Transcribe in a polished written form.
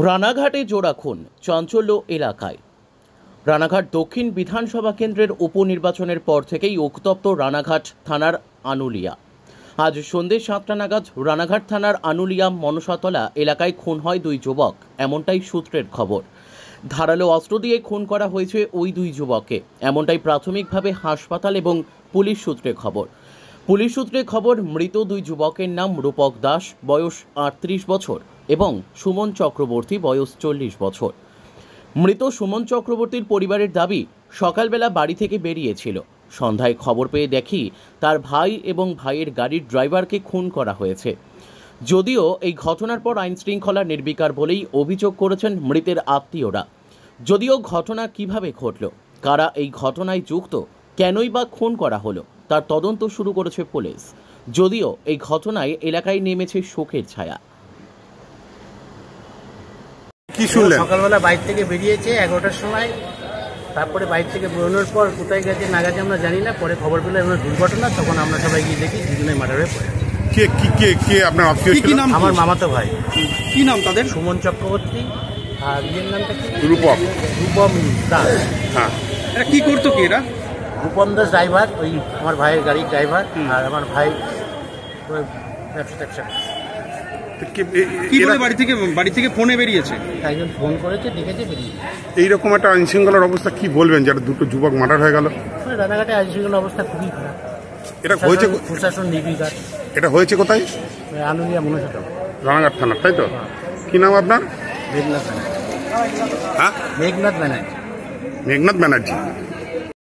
রানাঘাটে জোড়া খুন, চাঞ্চল্য এলাকায়। রানাঘাট দক্ষিণ বিধানসভা কেন্দ্রের উপনির্বাচনের পর থেকেই উত্তপ্ত রানাঘাট থানার আনুলিয়া। আজ সন্ধ্যে 7টা নাগাদ রানাঘাট থানার আনুলিয়া মনসাতলা এলাকায় খুন হয় দুই যুবক, এমনটাই সূত্রের খবর। ধারালো অস্ত্র দিয়ে খুন করা হয়েছে ওই দুই যুবককে, এমনটাই প্রাথমিকভাবে হাসপাতাল এবং পুলিশ সূত্রে খবর। পুলিশ সূত্রে খবর, মৃত দুই যুবকের নাম রূপক দাস, বয়স 38 বছর, এবং সুমন চক্রবর্তী, বয়স 40 বছর। মৃত সুমন চক্রবর্তীর পরিবারের দাবি, সকালবেলা বাড়ি থেকে বেরিয়েছিল, সন্ধ্যায় খবর পেয়ে দেখি তার ভাই এবং ভাইয়ের গাড়ির ড্রাইভারকে খুন করা হয়েছে। যদিও এই ঘটনার পর আইন শৃঙ্খলা নির্বিকার বলেই অভিযোগ করেছেন মৃতের আত্মীয়রা। যদিও ঘটনা কিভাবে ঘটল, কারা এই ঘটনায় যুক্ত, কেনই বা খুন করা হলো, তার তদন্ত শুরু করেছে পুলিশ। যদিও এই ঘটনায় এলাকায় নেমেছে শোকের ছায়া। কি শুনলেন? সকালবেলা বাইর থেকে বেরিয়েছে 11টার সময়, তারপরে বাইর থেকে বেরোনোর পর কোথায় গেছে না গেছে আমরা জানি না। পরে খবর পেলে আমরা দুর্ঘটনা, তখন আমরা সবাই গিয়ে দেখি দুজনে মার্ডার হয়ে পড়ে। কে আপনার আত্মীয়? কি নাম? আমার মামাতো ভাই। কি নাম তাদের? সুমন চক্রবর্তী, আর ইয়ের নামটা কি? রূপম দাস। হ্যাঁ, এরা কি করতো? কি এরা? রূপম দাস ড্রাইভার, ওই আমার ভাইয়ের গাড়ির ড্রাইভার। আর আমার ভাই ব্যবসা কি বলে বাড়ি থেকে ফোনে বেরিয়েছে? একজন ফোন করেছে, ডেকেছে, বেরিয়েছে। এইরকম একটা আইন শৃঙ্খলার অবস্থা কি বলবেন, যারা দুটো যুবক মার্ডার হয়ে গেল? রানাঘাটে আইন শৃঙ্খলার অবস্থা খুবই খারাপ। এটা হয়েছে, প্রশাসন নির্বিকার। এটা হয়েছে কোথায়? আনুলিয়া মনসাতলা, রানাঘাট থানা, তাই তো? কি নাম আপনার? মেঘনাথ ব্যানার্জি। হ্যাঁ, মেঘনাথ ব্যানার্জি। মেঘনাথ ব্যানার্জি।